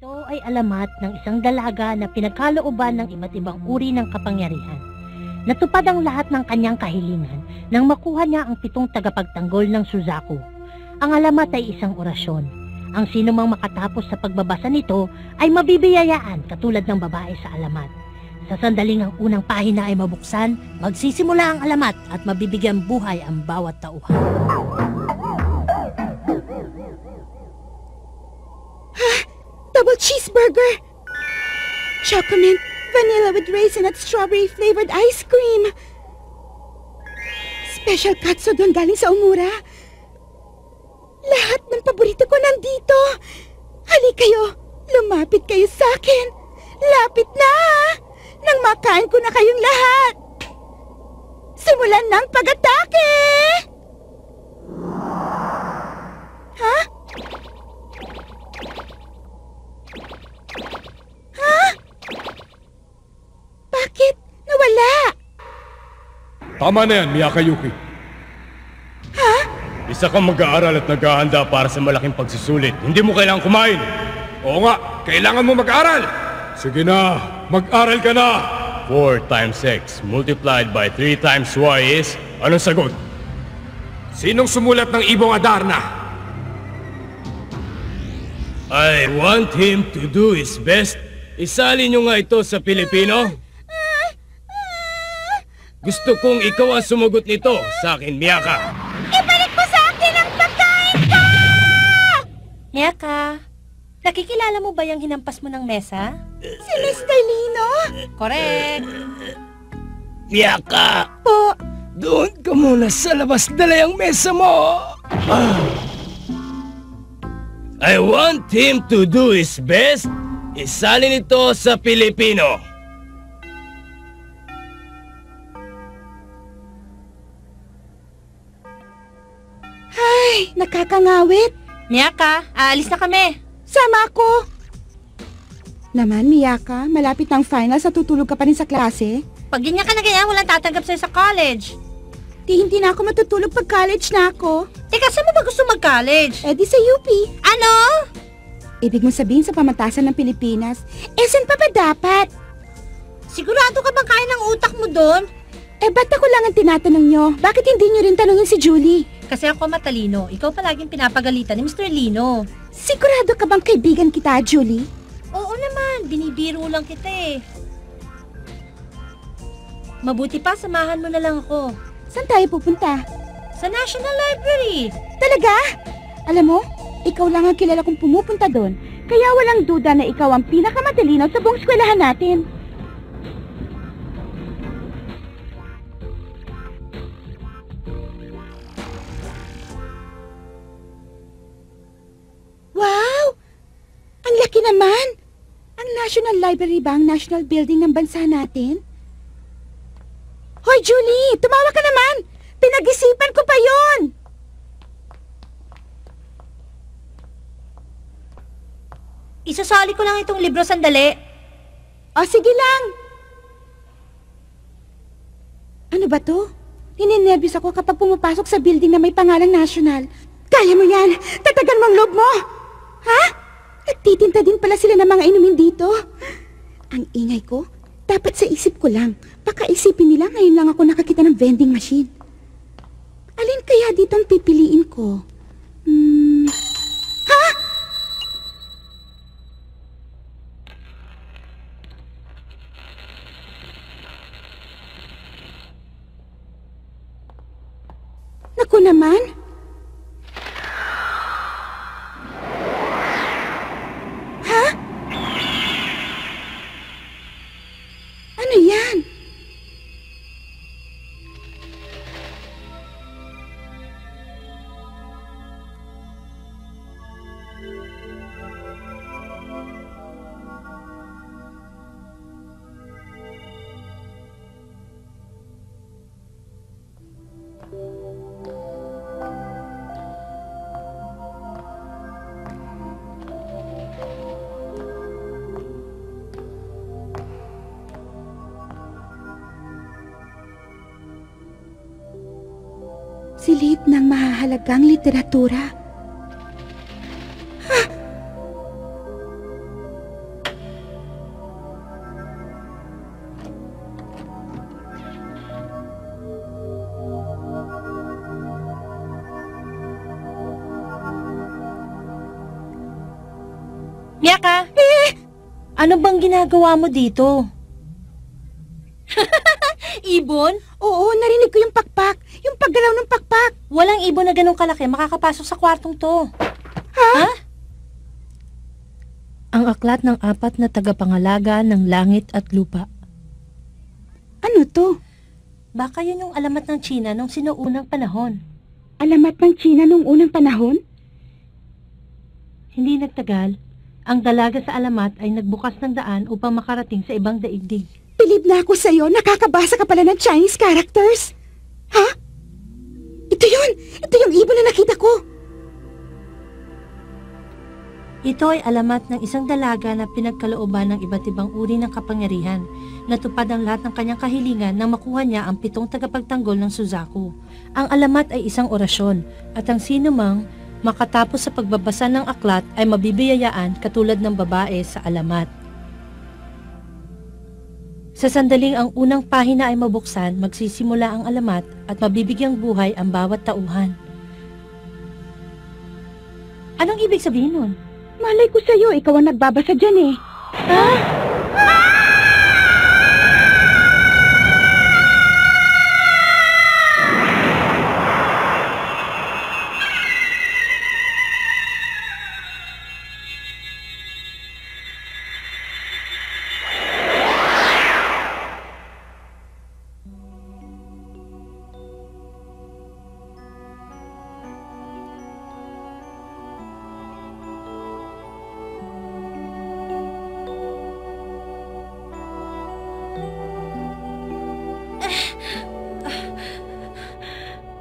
Ito ay alamat ng isang dalaga na pinagkalooban ng iba't ibang uri ng kapangyarihan. Natupad ang lahat ng kanyang kahilingan nang makuha niya ang 7 tagapagtanggol ng Suzaku. Ang alamat ay isang orasyon. Ang sinumang makatapos sa pagbabasa nito ay mabibiyayaan katulad ng babae sa alamat. Sa sandaling ang unang pahina ay mabuksan, magsisimula ang alamat at mabibigyan buhay ang bawat tauhan. Double cheeseburger! Chocolate, vanilla with raisin at strawberry flavored ice cream! Special katsudon galing sa Umura. Lahat ng paborito ko nandito. Hali kayo, lumapit kayo sa akin. Lapit na! Nang makain ko na kayong lahat. Simulan ng pag-atake! Ha? Ha? Bakit? Nawala? Tama na yan, Miyakayuki. Ha? Isa kang mag-aaral at naghahanda para sa malaking pagsusulit. Hindi mo kailangang kumain. Oo nga, kailangan mo mag-aral. Sige na, mag-aral ka na! 4 times X multiplied by 3 times Y is... Anong sagot? Sinong sumulat ng Ibong Adarna? I want him to do his best. Isali nyo nga ito sa Pilipino. Gusto kong ikaw ang sumagot nito sa akin, Miyaka. Ibalik mo sa akin ang pagkain ko! Miyaka, nakikilala mo ba yung hinampas mo ng mesa? Si Mr. Lino? Correct! Miyaka! Po, Doon ka muna sa labas, dala yung mesa mo! I want him to do his best. Isalin ito sa Pilipino. ay, nakakangawit. Miyaka, aalis na kami. Sama ko. Naman, Miyaka, malapit ng final sa tutulog ka pa rin sa klase. Pag ganyan ka na ganyan, walang tatanggap sa'yo sa college. Hindi na ako matutulog pag college na ako. Teka, saan mo ba gusto mag-college? Eh di sa UP. Ano? Ibig mo sabihin sa pamantasan ng Pilipinas, saan pa ba dapat? Sigurado ka bang kaya ng utak mo doon? Eh ba't ako lang ang tinatanong nyo? Bakit hindi nyo rin tanongin si Julie? Kasi ako matalino. Ikaw palaging pinapagalitan ni Mr. Lino. Sigurado ka bang kaibigan kita, Julie? Oo naman, binibiro lang kita eh. Mabuti pa, samahan mo na lang ako. Saan tayo pupunta? Sa National Library. Talaga? Alam mo, ikaw lang ang kilala kong pumupunta doon. Kaya walang duda na ikaw ang pinakamatalino sa buong eskwelahan natin. Wow! Ang laki naman! Ang National Library ba ang national building ng bansa natin? Hoy, Julie! Tumawa ka naman! Pinag-isipan ko pa yon! Isasali ko lang itong libro sandali. O, sige lang! Ano ba to? Ninenervyos ako kapag pumapasok sa building na may pangalang national. Kaya mo yan! Tatagan mo ang loob mo! Ha? Nagtitinta din pala sila ng mga inumin dito. Ang ingay ko, dapat sa isip ko lang. Baka isipin nila ngayon lang ako nakakita ng vending machine. Alin kaya dito ang pipiliin ko? Ha? Naku naman. Ha? Ano yan? Silid ng mahahalagang literatura. Miyaka! Ano bang ginagawa mo dito? Ibon? Oo, narinig ko yung pakpak. Yung paggalaw ng pakpak. Walang ibon na ganun kalaki makakapasok sa kwartong to. Ha? Ang aklat ng 4 na tagapangalaga ng langit at lupa. Ano to? Baka yun yung alamat ng China nung sinuunang panahon. Alamat ng China nung unang panahon? Hindi nagtagal, ang dalaga sa alamat ay nagbukas ng daan upang makarating sa ibang daigdig. Bilib na ako sa'yo, nakakabasa ka pala ng Chinese characters. Ha? Ito yun! Ito yung ibon na nakita ko! Ito ay alamat ng isang dalaga na pinagkalooban ng iba't ibang uri ng kapangyarihan. Natupad ang lahat ng kanyang kahilingan nang makuha niya ang 7 tagapagtanggol ng Suzaku. Ang alamat ay isang orasyon at ang sinumang makatapos sa pagbabasa ng aklat ay mabibiyayaan katulad ng babae sa alamat. Sa sandaling ang unang pahina ay mabuksan, magsisimula ang alamat at mabibigyang buhay ang bawat tauhan. Anong ibig sabihin nun? Malay ko sa'yo, ikaw ang nagbabasa dyan eh. Ha?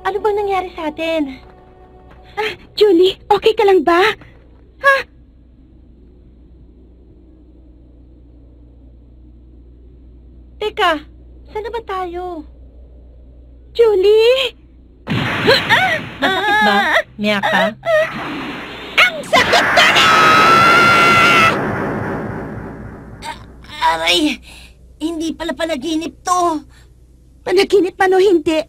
Ano bang nangyari sa atin? Julie, okay ka lang ba? Ha? Teka, saan na ba tayo? Julie! Masakit ba, Miyaka? Ang sakit na na! Aray, hindi pala panaginip to. Panaginip man o hindi,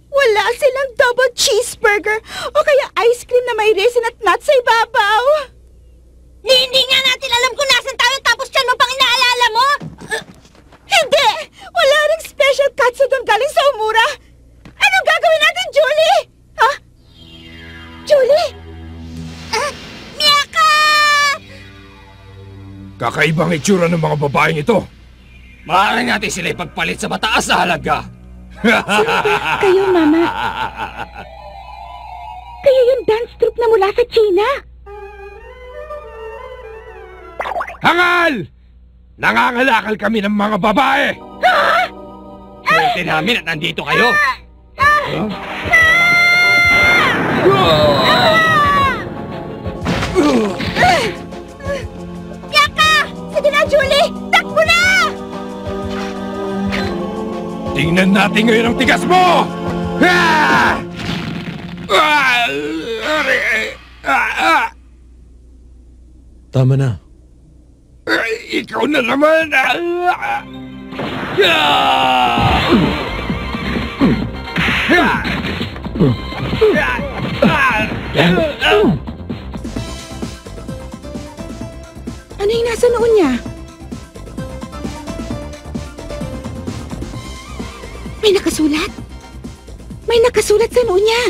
wala silang double cheeseburger o kaya ice cream na may resin at nuts sa ibabaw. Hindi nga natin alam kung nasan tayo tapos yan mo pang inaalala mo? Hindi! Wala ring special katsu doon galing sa Umura. Anong gagawin natin, Julie? Ha? Julie? Miyaka! Kakaibang itsura ng mga babaeng ito. Maaari natin sila ipagpalit sa mataas na halaga. Kayo, Mama. Kayo yung dance troupe na mula sa China. Hangal! Nangangalakal kami ng mga babae! Swerte namin at nandito kayo! Yaka! Sige na, Julie! Takbo na! Tingnan natin ngayon ang tigas mo! Tama na. Ikaw na naman! Ano yung nasa noon niya? May nakasulat? May nakasulat sa noon niya.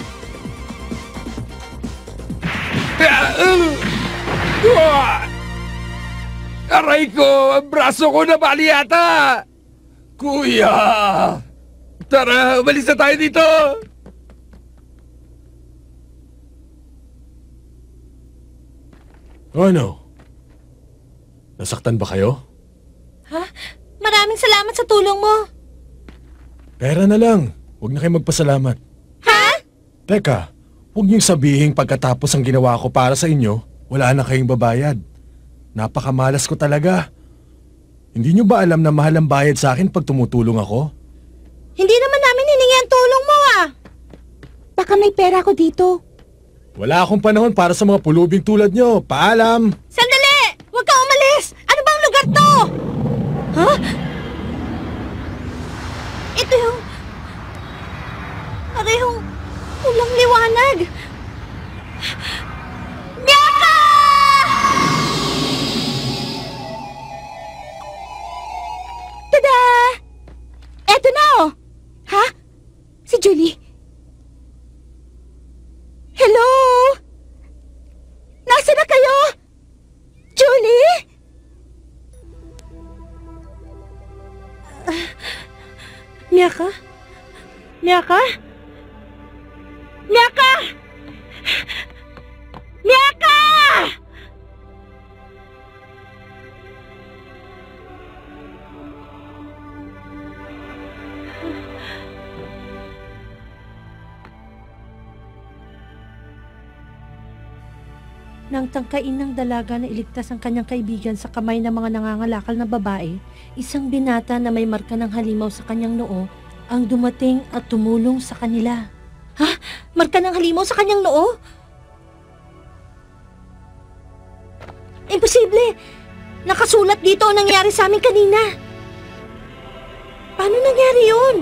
Aray ko! Ang braso ko nabali yata! Kuya! Tara, umalis na tayo dito! Ano? Nasaktan ba kayo? Ha? Maraming salamat sa tulong mo. Pera na lang. Huwag na kayo magpasalamat. Ha? Teka, huwag niyong sabihin pagkatapos ang ginawa ko para sa inyo, wala na kayong babayad. Napakamalas ko talaga. Hindi niyo ba alam na mahal ang bayad sa akin pag tumutulong ako? Hindi naman namin hiningi ang tulong mo Baka may pera ko dito. Wala akong panahon para sa mga pulubing tulad niyo. Paalam! Sandali! Huwag kang umalis! Ano bang lugar to? Ha? Ito yung... Parehong... Walang liwanag. Miyaka! Miyaka? Miyaka? Miyaka! Miyaka! Nang tangkain ng dalaga na iligtas ang kanyang kaibigan sa kamay ng mga nangangalakal na babae, isang binata na may marka ng halimaw sa kanyang noo ang dumating at tumulong sa kanila. Ha? Marka ng halimaw sa kanyang noo? Imposible! Nakasulat dito ang nangyari sa amin kanina. Paano nangyari yun?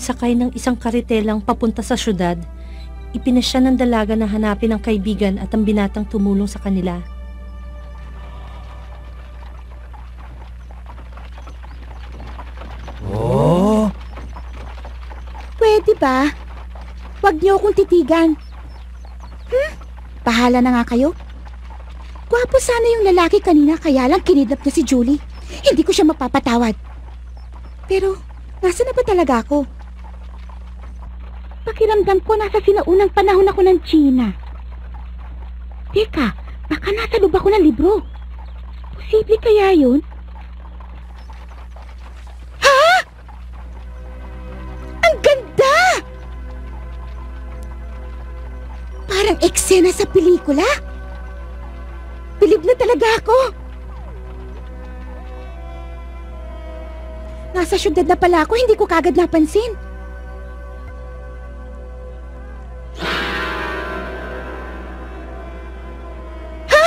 Sakay ng isang karitelang papunta sa syudad, ipinasya ng dalaga na hanapin ang kaibigan at ang binatang tumulong sa kanila. Oh! Pwede ba? Huwag niyo akong titigan. Bahala na nga kayo. Gwapo sana yung lalaki kanina kaya lang kinidnap niya si Julie. Hindi ko siya mapapatawad. Pero, nasa na ba talaga ako? Pakiramdam ko nasa sinaunang panahon ako ng China. Teka, baka nasa loob ako ng libro. Posible kaya yun? Ha? Ang ganda! Parang eksena sa pelikula. Bilib na talaga ako. Nasa syudad na pala ako, hindi ko kagad napansin. Ha?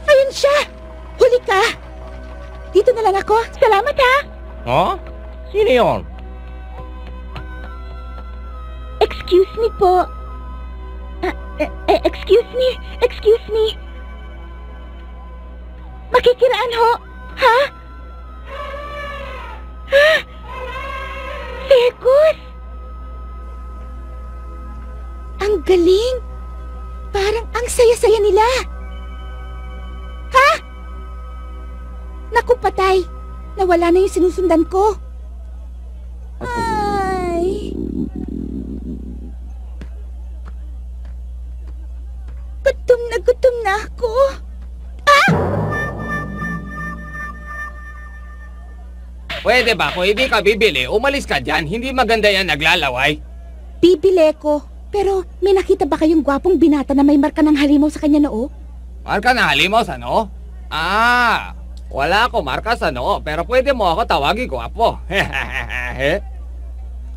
Ayun siya! Huli ka! Dito na lang ako. Salamat ha! Oh? Sino yun? Excuse me po. Excuse me. Makikiraan ho. Ha? Ha? Circus? Ang galing. Parang ang saya-saya nila. Ha? Naku patay. Nawala na yung sinusundan ko. Ay. Gutom na ako. Pwede ba kung hindi ka bibili, umalis ka dyan. Hindi maganda yan naglalaway. Bibili ko. Pero may nakita ba kayong gwapong binata na may marka ng halimaw sa kanya noo? Marka na halimaw sa noo? Ah, wala ako marka sa noo, pero pwede mo ako tawagin gwapo.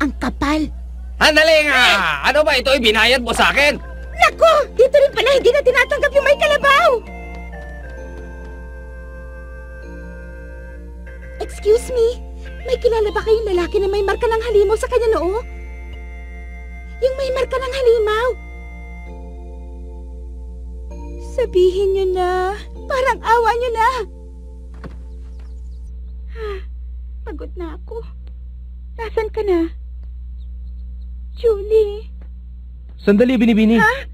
Ang kapal. Handali nga! Ano ba ito ibinayad mo sa akin? Naku! Dito rin pala hindi na tinatanggap yung may kalabaw! Excuse me, may kilala ba kayong lalaki na may marka ng halimaw sa kanya noo? Yung may marka ng halimaw. Sabihin nyo na, parang awa nyo na. Pagod na ako. Nasaan ka na? Julie. Sandali, Binibini. Ha?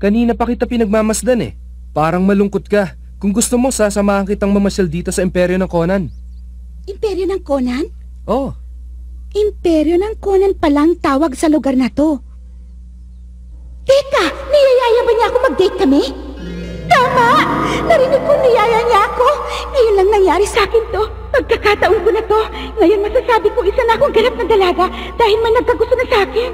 Kanina pa kita pinagmamasdan eh. Parang malungkot ka. Kung gusto mo, sasamahan kitang mamasyal dito sa Imperyo ng Conan. Imperyo ng Conan? Oh. Imperyo ng Conan palang tawag sa lugar na to. Teka, niyayaya ba niya ako mag-date kami? Tama! Narinig ko niyaya niya ako. Ngayon lang nangyari sa akin to. Pagkakataon ko na to. Ngayon masasabi ko isa na akong ganap na dalaga dahil may nagkagusto na sa akin.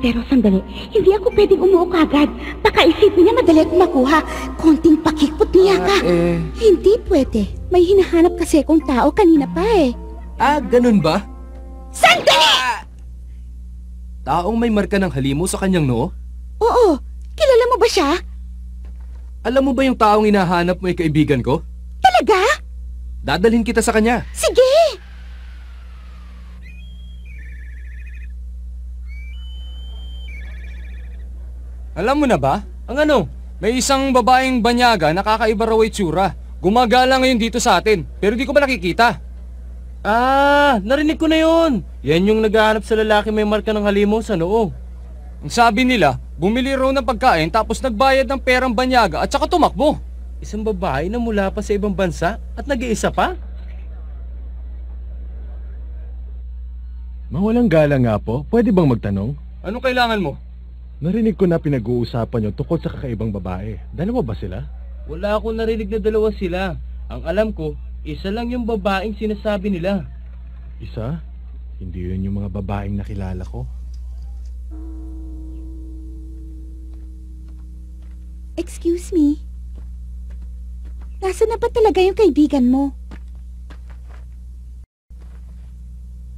Pero sandali, hindi ako pwedeng umuo kagad. Baka isipin niya madali akong makuha. Konting pakikpot niya ka. Hindi pwede. May hinahanap kasi akong tao kanina pa eh. Ganun ba? Sandali! Taong may marka ng halimaw sa kanyang noo? Oo, kilala mo ba siya? Alam mo ba yung taong hinahanap mo ay kaibigan ko? Talaga? Dadalhin kita sa kanya. Sige! Alam mo na ba? Ang ano? May isang babaeng banyaga na kakaiba raw itsura. Gumagala ngayon dito sa atin, pero di ko ba nakikita? Ah, narinig ko na yun. Yan yung naghahanap sa lalaki may marka ng halimaw sa noo. Ang sabi nila, bumili raw ng pagkain tapos nagbayad ng perang banyaga at saka tumakbo. Isang babae na mula pa sa ibang bansa at nag-iisa pa? Mawalang galang nga po. Pwede bang magtanong? Anong kailangan mo? Narinig ko na pinag-uusapan nyo tungkol sa kakaibang babae. Dalawa ba sila? Wala akong narinig na dalawa sila. Ang alam ko, isa lang yung babaeng sinasabi nila. Isa? Hindi yun yung mga babaeng nakilala ko. Excuse me? Nasaan na ba talaga yung kaibigan mo?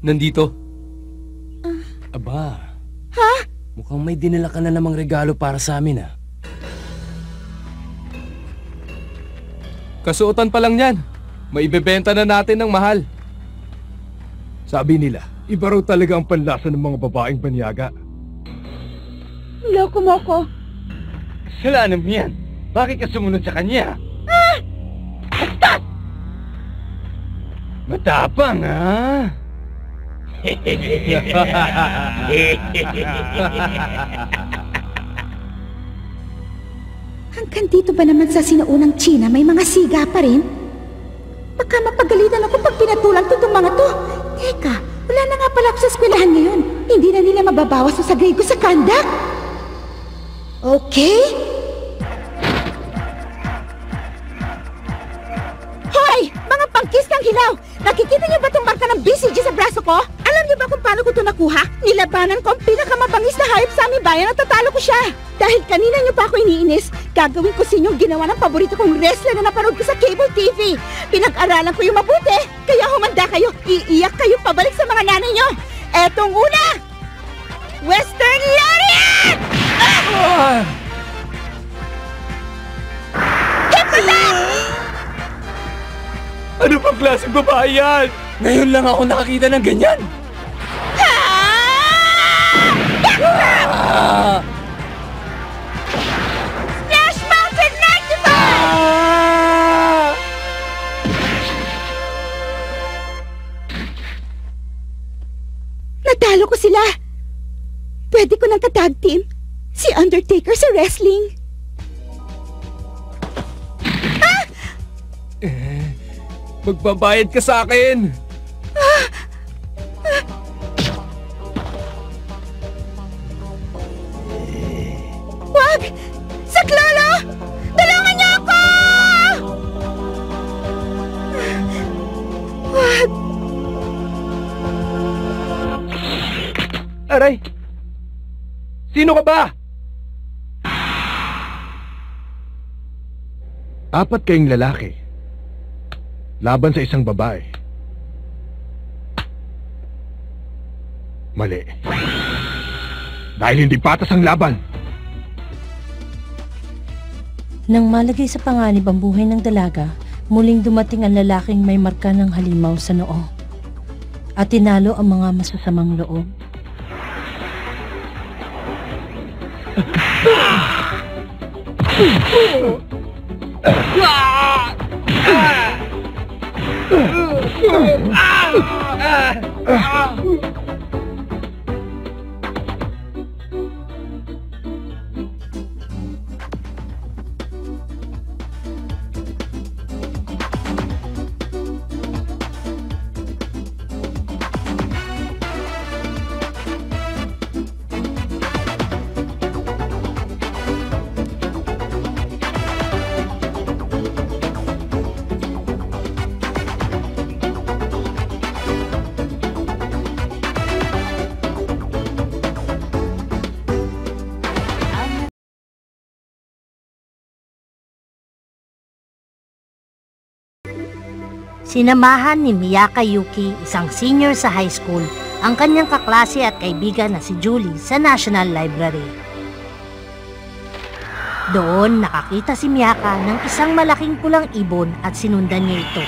Nandito. Aba. Ha? Mukhang may dinala ka na namang regalo para sa amin ah. Kasuotan pa lang yan. Maibebenta na natin ng mahal. Sabi nila, iba raw talaga ang panlasa ng mga babaeng banyaga. Loko mo ko. Kasalanan mo yan. Bakit ka sumunod sa kanya? Matapang, ha? Hanggang dito ba naman sa sinaunang China may mga siga pa rin? Baka mapagalitan ako pag pinatulan to itong mga to. Teka, wala na nga pala ako sa eskwelahan ngayon. Hindi na nila mababawas sa grade ko sa conduct. Okay? Hoy! Mga pangkis kang hilaw! Nakikita niyo ba itong marka ng BCG sa braso ko? Alam niyo ba kung paano ko ito nakuha? Nilabanan ko ang pinakamabangis na hayop sa aming bayan at tatalo ko siya. Dahil kanina niyo pa ako iniinis, gagawin ko sa inyong ginawa ng paborito kong wrestler na napanood ko sa cable TV. Pinag-aralan ko yung mabuti, kaya humanda kayo, iiyak kayo pabalik sa mga nanay niyo. Etong una! Western Lariat! Hip attack! Ano pang klaseng babae yan? Ngayon lang ako nakakita ng ganyan. Splash Mountain 95! Natalo ko sila. Pwede ko nang ka-tag team si Undertaker sa wrestling. Magbabayad ka sa akin. Wag! Saklolo! Tulungan niyo ako! Wag! Aray! Sino ka ba? Apat kayong lalaki. Laban sa isang babae. Mali. Dahil hindi patas ang laban. Nang malagay sa panganib ang buhay ng dalaga, muling dumating ang lalaking may marka ng halimaw sa noo. At tinalo ang mga masasamang loob. Sinamahan ni Miyaka Yuki, isang senior sa high school, ang kanyang kaklase at kaibigan na si Julie sa National Library. Doon nakakita si Miyaka ng isang malaking pulang ibon at sinundan niya ito.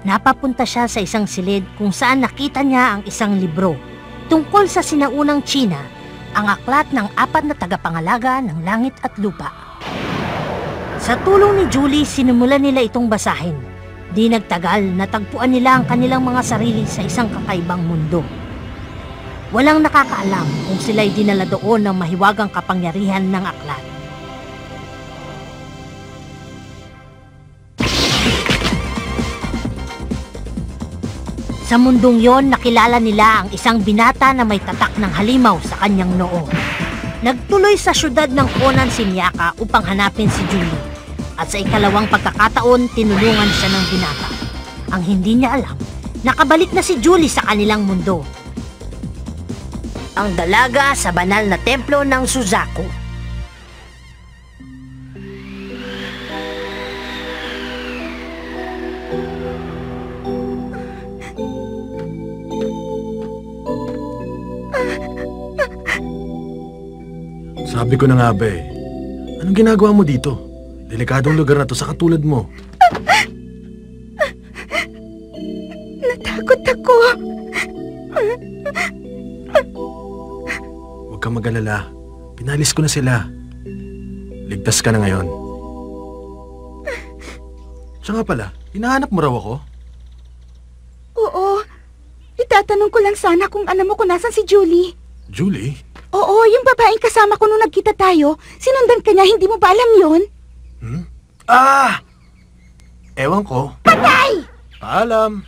Napapunta siya sa isang silid kung saan nakita niya ang isang libro tungkol sa sinaunang China ang aklat ng 4 na tagapangalaga ng langit at lupa. Sa tulong ni Julie, sinimulan nila itong basahin. Di nagtagal, natagpuan nila ang kanilang mga sarili sa isang kakaibang mundo. Walang nakakaalam kung sila'y dinala doon ng mahiwagang kapangyarihan ng aklat. Sa mundong yon, nakilala nila ang isang binata na may tatak ng halimaw sa kanyang noo. Nagtuloy sa syudad ng Conan si Miyaka upang hanapin si Julie. At sa ikalawang pagkakataon, tinulungan siya ng binata. Ang hindi niya alam, nakabalik na si Julie sa kanilang mundo. Ang dalaga sa banal na templo ng Suzaku. Sabi ko na nga ba eh. Anong ginagawa mo dito? Delikadong lugar na to sa katulad mo. Natakot ako. Huwag kang mag-alala. Pinalis ko na sila. Ligtas ka na ngayon. Siya nga pala, hinahanap mo raw ako? Oo. Itatanong ko lang sana kung alam mo kung nasan si Julie. Julie? Oo, yung babaeng kasama ko nung nagkita tayo. Sinundan ka niya, hindi mo ba alam yun? Ewan ko. Patay! Paalam.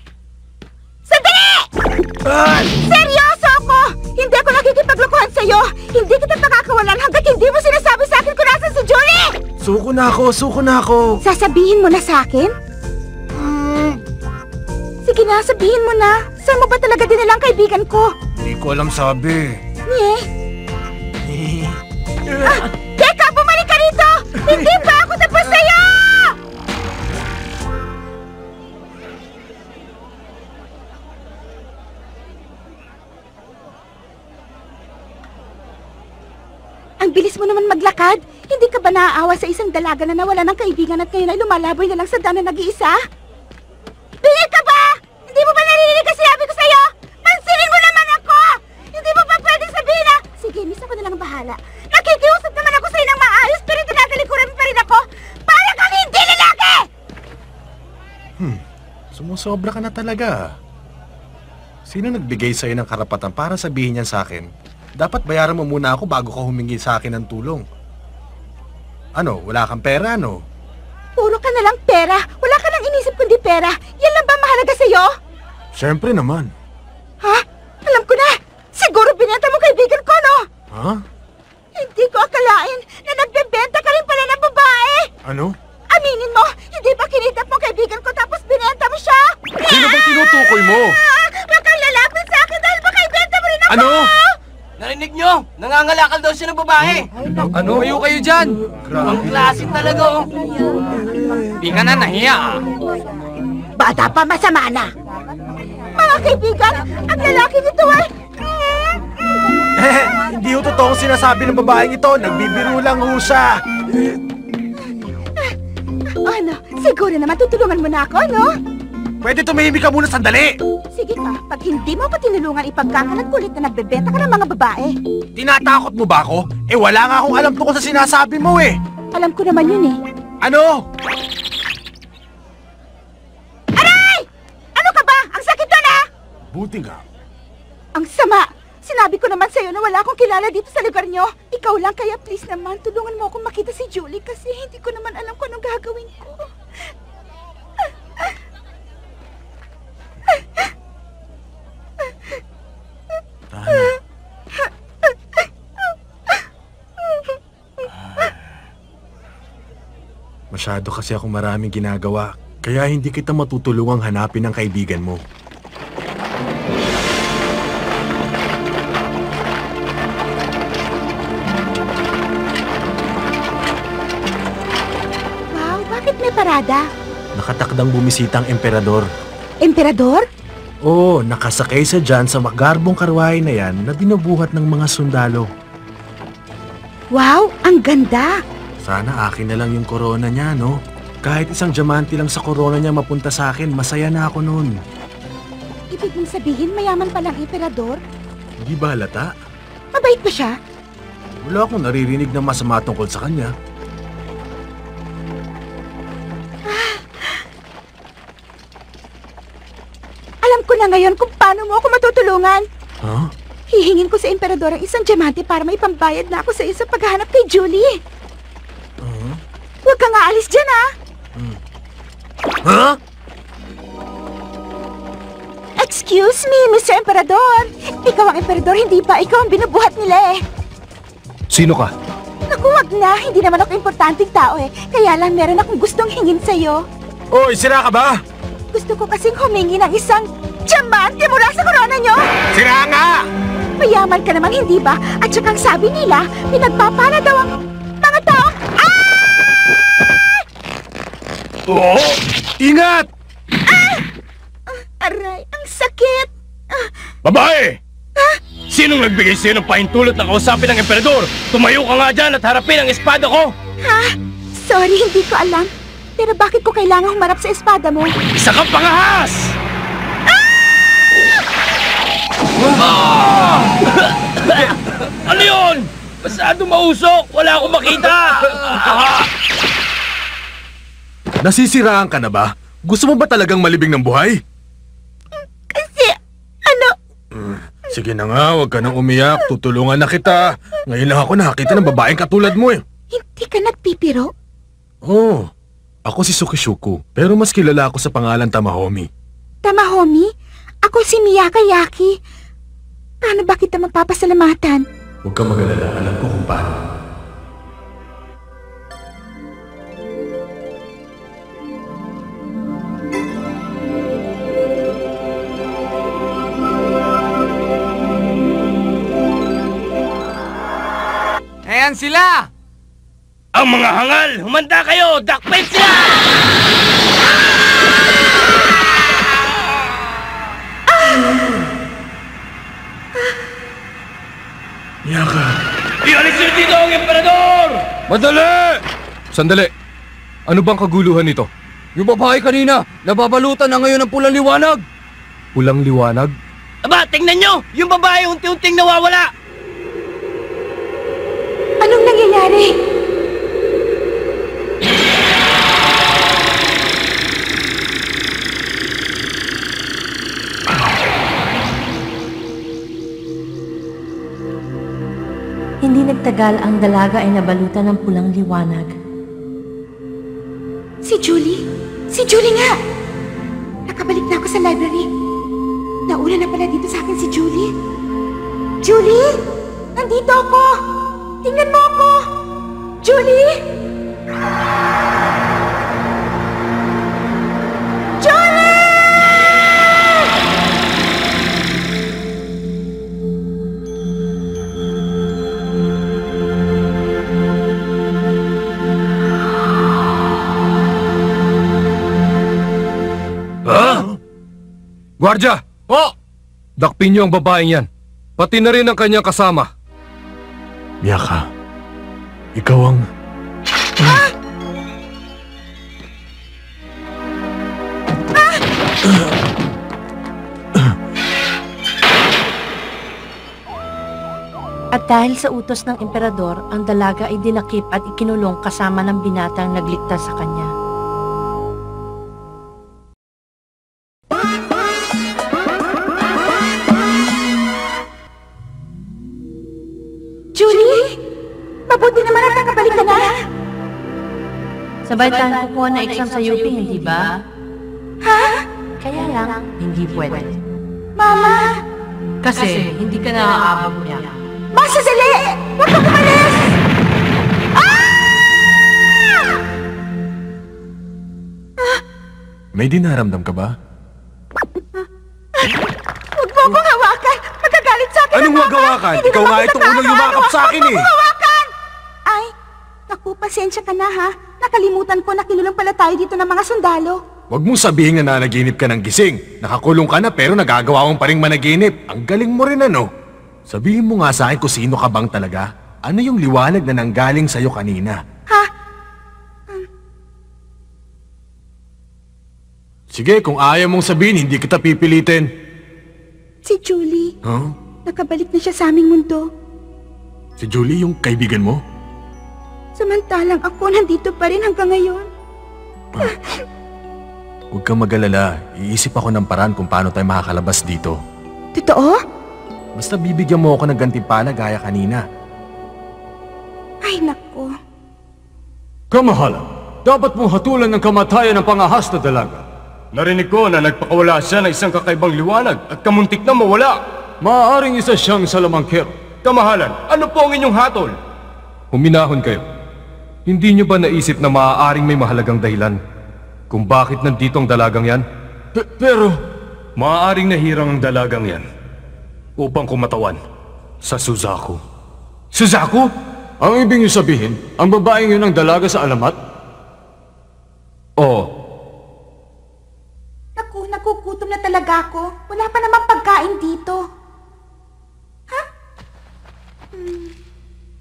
Sandali! Ay! Seryoso ako! Hindi ako nakikipaglokohan sa'yo! Hindi kita pakakawalan hanggat hindi mo sinasabi sa akin kung nasan si Julie! Suko na ako! Sasabihin mo na sa akin? Sige na, sabihin mo na. Saan mo ba talaga dinalang kaibigan ko? Hindi ko alam sabi. Teka, bumalik ka rito! Hindi pa ako tapos sa'yo! Ang bilis mo naman maglakad. Hindi ka ba naaawa sa isang dalaga na nawala ng kaibigan at ngayon ay lumalaboy na lang sa daan na nag-iisa? Bingit ka ba? Hindi mo ba naririnig ang sinabi ko sa'yo? Pansinin mo naman ako! Hindi mo ba pwedeng sabihin na, sige, miss ako na lang bahala. Nakikiusap naman ako sa'yo ng maayos pero tinatalikuran mo pa rin ako. Para kang hindi lalaki! Sumusobra ka na talaga. Sino nagbigay sa'yo ng karapatan para sabihin yan sa akin? Dapat bayaran mo muna ako bago ka humingi sa akin ng tulong. Ano, wala kang pera, no? Puro ka na lang pera. Wala ka nang inisip kundi pera. Yan lang ba mahalaga sa'yo? Siyempre naman. Ha? Alam ko na. Siguro binenta mo kaibigan ko, no? Ha? Hindi ko akalain na nagbebenta ka rin pala ng babae. Ano? Aminin mo, hindi ba kinidnap mo kaibigan ko tapos binenta mo siya? Sino bang tinutukoy mo? Huwag kang lalapit sa akin dahil baka ibenta mo rin ako! Ano? Narinig nyo? Nangangalakal daw siya ng babae. Ano? Kayo dyan! Ang klase talaga, oh. Di ka na nahiya, ah. Bata pa, masama na. Mga kaibigan, ang lalaki nito ay... Hindi ho totoo ang sinasabi ng babaeng ito. Nagbibiro lang ho siya. Ano, siguro naman tutulungan mo na ako, no? Pwede tumahimik ka muna sandali. Sige pa, pag hindi mo pa tinulungan ipagkakalat kulit na nagbebenta ka ng mga babae. Tinatakot mo ba ako? Eh wala nga akong alam tungkol sa sinasabi mo eh. Alam ko naman yun eh. Ano? Aray! Ano ka ba? Ang sakit doon ah! Buti nga. Ang sama! Sinabi ko naman sa'yo na wala akong kilala dito sa lugar nyo. Ikaw lang, kaya please naman, tulungan mo akong makita si Julie kasi hindi ko naman alam kung anong gagawin ko. Masyado kasi akong maraming ginagawa, kaya hindi kita matutulungang hanapin ang kaibigan mo. Wow, bakit may parada? Nakatakdang bumisita ang emperador. Emperador? Oo, nakasakay sa dyan sa magarbong karwahe na yan na binubuhat ng mga sundalo. Wow, ang ganda! Sana akin na lang yung korona niya, no? Kahit isang diamante lang sa korona niya mapunta sa akin, masaya na ako noon. Ibig mong sabihin mayaman palang emperador? Hindi ba halata? Mabait ba siya? Wala akong naririnig na masama tungkol sa kanya. Alam ko na ngayon kung paano mo ako matutulungan. Huh? Hihingin ko sa emperador ang isang diamante para may pambayad na ako sa isa paghahanap kay Julie. Huwag kang aalis dyan, ha? Huh? Excuse me, Mr. Emperador. Ikaw ang emperador, hindi ba? Ikaw ang binubuhat nila eh. Sino ka? Naku, wag na. Hindi naman ako importanteng tao eh. Kaya lang meron akong gustong hingin sa'yo. Oy, sira ka ba? Gusto ko kasing humingi ng isang diamante mula sa korona nyo. Sira nga! Mayaman ka naman, hindi ba? At saka ang sabi nila, pinagpapala daw ang mga tao. Oo! Ingat! Aray, ang sakit. Babae! Sinong nagbigay sa'yo ng pahintulot na kausapin ng emperador? Tumayo ka nga dyan at harapin ang espada ko! Ha? Sorry, hindi ko alam. Pero bakit ko kailangan humarap sa espada mo? Isa kang pangahas! Ano yun? Masyado mausok! Wala akong makita! Nasisiraan ka na ba? Gusto mo ba talagang malibing ng buhay? Kasi, ano? Sige na nga, huwag ka nang umiyak. Tutulungan na kita. Ngayon lang ako nakakita ng babaeng katulad mo eh. Hindi ka nagpipiro? Oo. Ako si Sukishuku, pero mas kilala ako sa pangalan Tamahomi. Tamahomi? Ako si Miyaka Yaki. Paano ba kita mapapasalamatan? Huwag ka mag-alala, alam ko kung paano. Ayan sila! Ang mga hangal! Humanda kayo! Dakpet sila! Miyaka! Ialis niyo dito ang emperador! Madali! Sandali. Ano bang kaguluhan nito? Yung babae kanina, nababalutan na ngayon ng pulang liwanag! Pulang liwanag? Aba, tingnan nyo! Yung babae unti-unting nawawala! Anong nangyayari? Hindi nagtagal ang dalaga ay nabalutan ng pulang liwanag. Si Julie? Si Julie nga! Nakabalik na ako sa library. Nauna na pala dito sa akin si Julie. Julie! Nandito ako! Tingnan mo ako! Julie! Julie! Guardia! Oh! Dakpin niyo ang babaeng yan. Pati na rin ang kanyang kasama. Miyaka, ikaw ang... At dahil sa utos ng emperador, ang dalaga ay dinakip at ikinulong kasama ng binatang nagligtas sa kanya. Julie! Mabuti naman at nakabalik ka na! Sabay tayong kukuha ng exam sa UP, hindi ba? Ha? Kaya lang, hindi pwede. Mama! Kasi hindi ka naaabot niya. Masa sali! Huwag kang umalis! May dinaramdam ka ba? Huwag mo akong hawakan! Magagalit sa akin ang Anong mama! huwag hawakan? Hindi Ikaw naman nga kita itong unang tama, yumakap ano? sa akin Huwag eh. mo hawakan! Ay, naku, pasensya ka na ha. Nakalimutan ko na kinulong pala tayo dito ng mga sundalo. Huwag mong sabihin na nanaginip ka ng gising. Nakakulong ka na pero nagagawa mong pa ring managinip. Ang galing mo rin ano. Sabihin mo nga sa akin kung sino ka bang talaga. Ano yung liwanag na nanggaling sa'yo kanina? Ha? Sige, kung ayaw mong sabihin, hindi kita pipilitin. Si Julie. Huh? Nakabalik na siya sa aming mundo. Si Julie, yung kaibigan mo? Samantalang ako nandito pa rin hanggang ngayon. Huwag kang mag-alala. Iisip ako ng paraan kung paano tayo makakalabas dito. Totoo? Basta bibigyan mo ako ng gantimpala gaya kanina. Ay, naku. Kamahalan, dapat mong hatulan ng kamatayan ng pangahas na dalaga. Narinig ko na nagpakawala siya ng isang kakaibang liwanag at kamuntik na mawala. Maaaring isa siyang salamangkero. Kamahalan, ano po ang inyong hatol? Huminahon kayo. Hindi niyo ba naisip na maaaring may mahalagang dahilan kung bakit nandito ang dalagang yan? Pero, maaaring nahirang ang dalagang yan upang kumatawan sa Suzaku. Suzaku? Ang ibig niyo sabihin, ang babaeng yun ang dalaga sa alamat? Oo. Naku, nakukutom na talaga ako. Wala pa namang pagkain dito. Ha?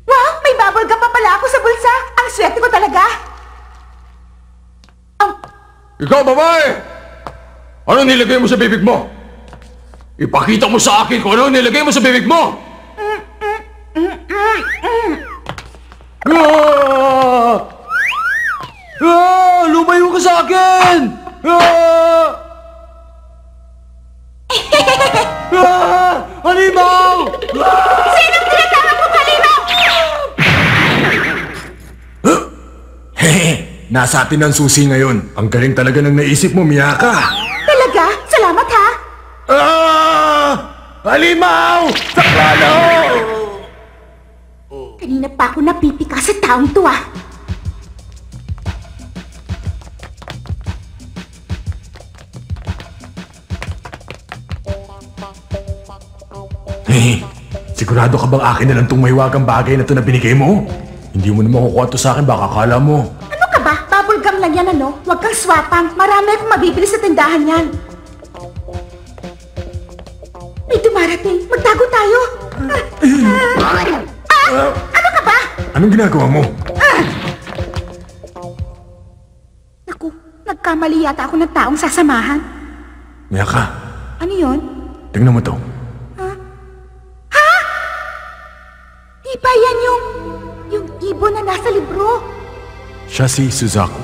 Wow, may bubble gum pa pala ako sa bulsa. Ang swerte ko talaga. Ikaw, babae! Ano nilagay mo sa bibig mo? Ipakita mo sa akin kung ano nilagay mo sa bibig mo! Lumayo ka sa akin! Halimaw! Sinong tinatawag mo, Halimaw? Hehe, nasa atin ang susi ngayon. Ang galing talaga ng naisip mo, Miyaka. Talaga? Salamat ha. Halimaw! Saklalo! Kanina pa ako napipika sa taong to ah. Hehe, sigurado ka bang akin na lang itong mahiwagang bagay na ito na binigay mo? Hindi mo naman kukuha ito sa akin, baka akala mo. Ano ka ba? Bubble gum lang yan ano? Huwag kang swapang. Marami akong mabibili sa tindahan yan. May dumarating. Magtago tayo. Ano ka ba? Anong ginagawa mo? Naku, nagkamali yata ako ng taong sasamahan. Miyaka, Ano yon? tingnan mo to. Di ba yan yung ibon na nasa libro? Siya si Suzaku.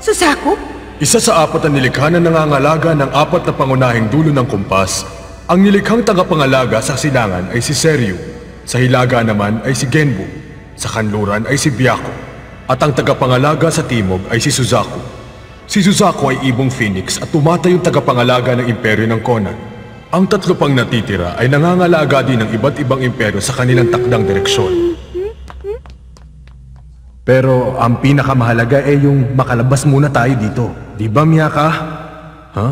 Suzaku? Isa sa apat na nilikha na nangangalaga ng apat na pangunahing dulo ng kumpas. Ang nilikhang tagapangalaga sa silangan ay si Seryu. Sa hilaga naman ay si Genbu. Sa kanluran ay si Byaku. At ang tagapangalaga sa timog ay si Suzaku. Si Suzaku ay ibong phoenix at tumatayong tagapangalaga ng imperyo ng Conan. Ang tatlo pang natitira ay nangangalaga din ng iba't ibang imperyo sa kanilang takdang direksyon. Pero ang pinakamahalaga ay yung makalabas muna tayo dito. Di ba, Miyaka? Ha?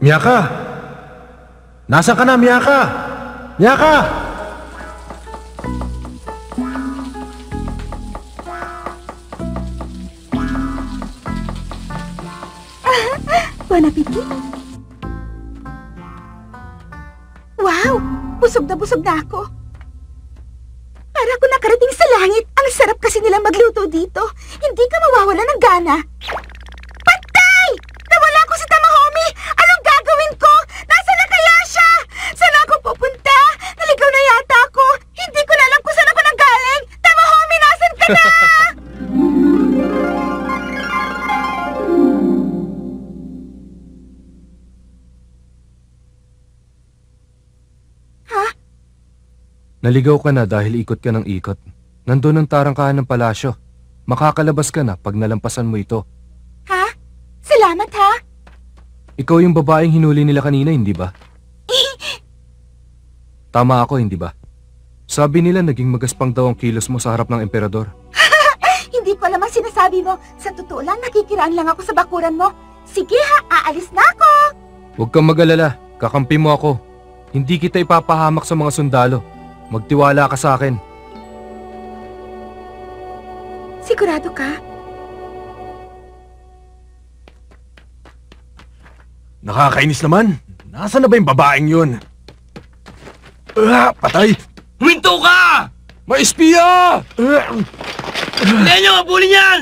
Miyaka? Nasaan ka na, Miyaka? Miyaka! Bon appetit! Wow! Busog na ako. Para ako nakarating sa langit. Ang sarap kasi nilang magluto dito. Hindi ka mawawala ng gana. Patay! Nawala ko si Tamahome! Anong gagawin ko? Nasaan na kaya siya? Saan ako pupunta? Naligaw na yata ako. Hindi ko na alam kung saan ako nanggaling. Tamahome, nasan ka na? Naligaw ka na dahil ikot ka ng ikot. Nandun ang tarangkahan ng palasyo. Makakalabas ka na pag nalampasan mo ito. Ha? Salamat ha? Ikaw yung babaeng hinuli nila kanina, hindi ba? Tama ako, hindi ba? Sabi nila naging magaspang daw ang kilos mo sa harap ng emperador. Hindi ko alam ang sinasabi mo. Sa totoo lang, nakikiraan lang ako sa bakuran mo. Sige ha, aalis na ako. Huwag kang mag-alala, kakampi mo ako. Hindi kita ipapahamak sa mga sundalo. Magtiwala ka sa akin. Sigurado ka? Nakakainis naman. Nasaan na ba yung babaeng yun? Patay! Huminto ka! May espiya! Hindi nyo abulin yan!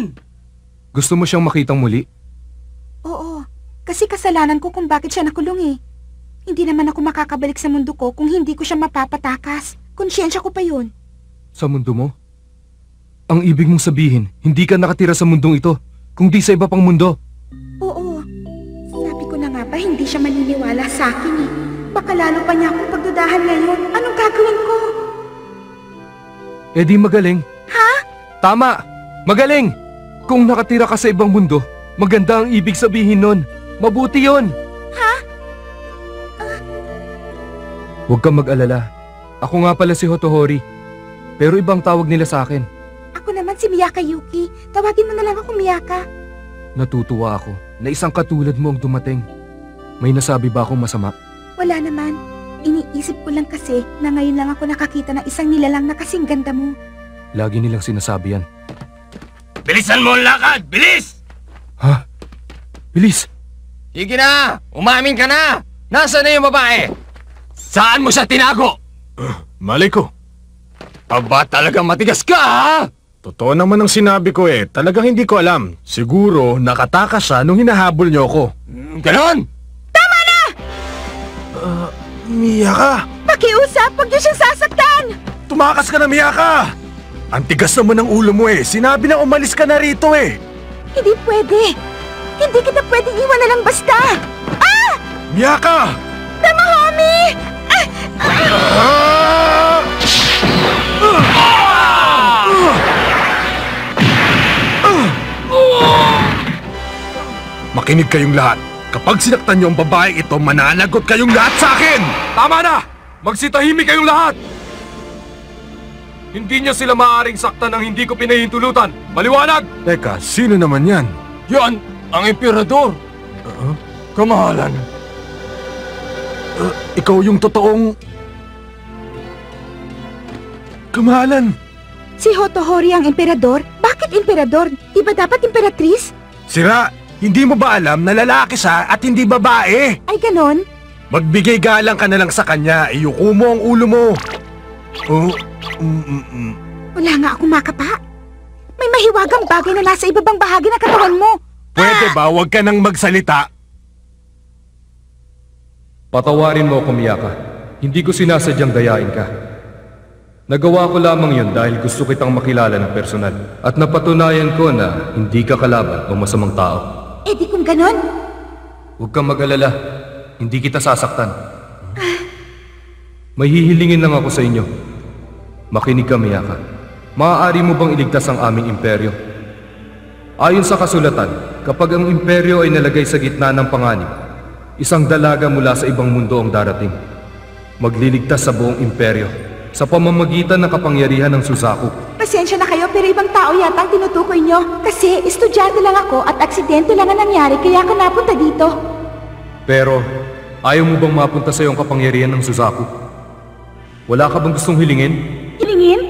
Gusto mo siyang makitang muli? Oo, kasi kasalanan ko kung bakit siya nakulong eh. Hindi naman ako makakabalik sa mundo ko kung hindi ko siya mapapatakas. Konsyensya ko pa yun. Sa mundo mo? Ang ibig mong sabihin, hindi ka nakatira sa mundong ito, kundi sa iba pang mundo. Oo. Sabi ko na nga ba, hindi siya maniniwala sa akin eh. Baka lalo pa niya akong pagdudahan ngayon. Anong gagawin ko? Eh di magaling. Ha? Tama! Magaling! Kung nakatira ka sa ibang mundo, maganda ang ibig sabihin nun. Mabuti yon. Ha? Huwag kang mag-alala. Ako nga pala si Hotohori. Pero ibang tawag nila sa akin. Ako naman si Miyaka Yuki. Tawagin mo na lang ako Miyaka. Natutuwa ako na isang katulad mo ang dumating. May nasabi ba akong masama? Wala naman. Iniisip ko lang kasi na ngayon lang ako nakakita ng isang nilalang na kasing ganda mo. Lagi nilang sinasabi yan. Bilisan mo ang lakad! Bilis! Ha? Bilis! Sige na! Umamin ka na! Nasaan na yung babae? Saan mo siya tinago? Malay ko. Aba, talagang matigas ka, ha? Totoo naman ang sinabi ko eh. Talagang hindi ko alam. Siguro nakatakas siya nung hinahabol niyo ako. Ganon! Miyaka! Pakiusap! Huwag niyo siyang sasaktan! Tumakas ka na, Miyaka! Ang tigas naman ng ulo mo eh. Sinabi na umalis ka na rito eh. Hindi pwede! Hindi kita pwedeng iwan na lang basta! Ah! Miyaka! Tama, homie! Makinig kayong lahat. Kapag sinaktan niyo ang babaeng ito, mananagot kayong lahat sa akin! Tama na! Magsitahimik kayong lahat! Hindi niya sila maaaring saktan ng hindi ko pinahintulutan. Maliwanag! Teka, sino naman yan? Yan! Ang emperador! Kamahalan! Ikaw yung totoong... Kamahalan! Si Hotohori ang emperador? Bakit emperador? Di ba dapat imperatrice? Sira, hindi mo ba alam na lalaki siya at hindi babae? Ay ganon? Magbigay galang ka na lang sa kanya. Iyuko mo ang ulo mo. Oh, Wala nga akong makapa. May mahiwagang bagay na nasa ibabang bahagi ng katawan mo. Pwede ba huwag ka nang magsalita? Patawarin mo ako, Miyaka. Hindi ko sinasadyang dayain ka. Nagawa ko lamang yun dahil gusto kitang makilala ng personal. At napatunayan ko na hindi ka kalaban o masamang tao. Eh di kung ganon? Huwag kang mag-alala. Hindi kita sasaktan. May hihilingin lang ako sa inyo. Makinig ka, Miyaka. Maaari mo bang iligtas ang aming imperyo? Ayon sa kasulatan, kapag ang imperyo ay nalagay sa gitna ng panganib, isang dalaga mula sa ibang mundo ang darating. Magliligtas sa buong imperyo sa pamamagitan ng kapangyarihan ng Suzaku. Pasensya na kayo pero ibang tao yata ang tinutukoy nyo. Kasi estudyante lang ako at aksidente lang ang nangyari kaya ako napunta dito. Pero, ayaw mo bang mapunta sa iyong kapangyarihan ng Suzaku? Wala ka bang gustong hilingin? Hilingin?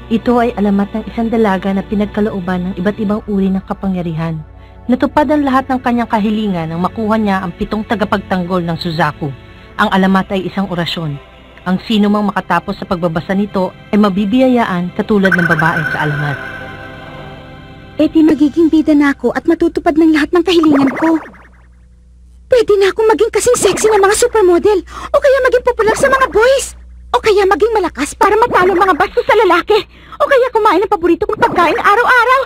Ito ay alamat ng isang dalaga na pinagkalooban ng iba't ibang uri ng kapangyarihan. Natupad ang lahat ng kanyang kahilingan nang makuha niya ang 7 tagapagtanggol ng Suzaku. Ang alamat ay isang orasyon. Ang sino mang makatapos sa pagbabasa nito ay mabibiyayaan katulad ng babae sa alamat. Eh di magiging bida na ako at matutupad ng lahat ng kahilingan ko. Pwede na akong maging kasing sexy ng mga supermodel o kaya maging popular sa mga boys. O kaya maging malakas para matalo mga bastos sa lalaki. O kaya kumain ng paborito kong pagkain araw-araw.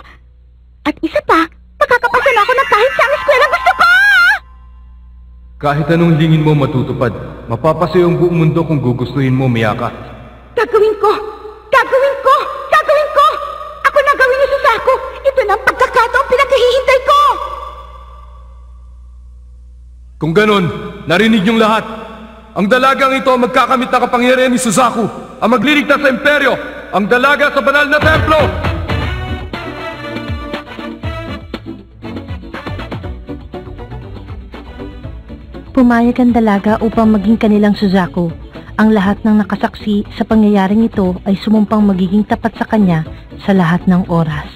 At isa pa, makakapasa na ako ng kahit sa eskwela gusto ko! Kahit anong lingin mo matutupad, mapapasaya ang buong mundo kung gugustuhin mo, Miyaka. Gagawin ko! Gagawin ko! Gagawin ko! Ako na gawin ni Suzaku! Ito na ang pagkakataong pinaghihintay ko! Kung ganon, narinig niyong lahat. Ang dalagang ito ang magkakamit na kapangyarihan ni Suzaku, ang magliligtas sa imperyo, ang dalaga sa banal na templo! Pumayag ang dalaga upang maging kanilang Suzaku. Ang lahat ng nakasaksi sa pangyayaring ito ay sumumpang magiging tapat sa kanya sa lahat ng oras.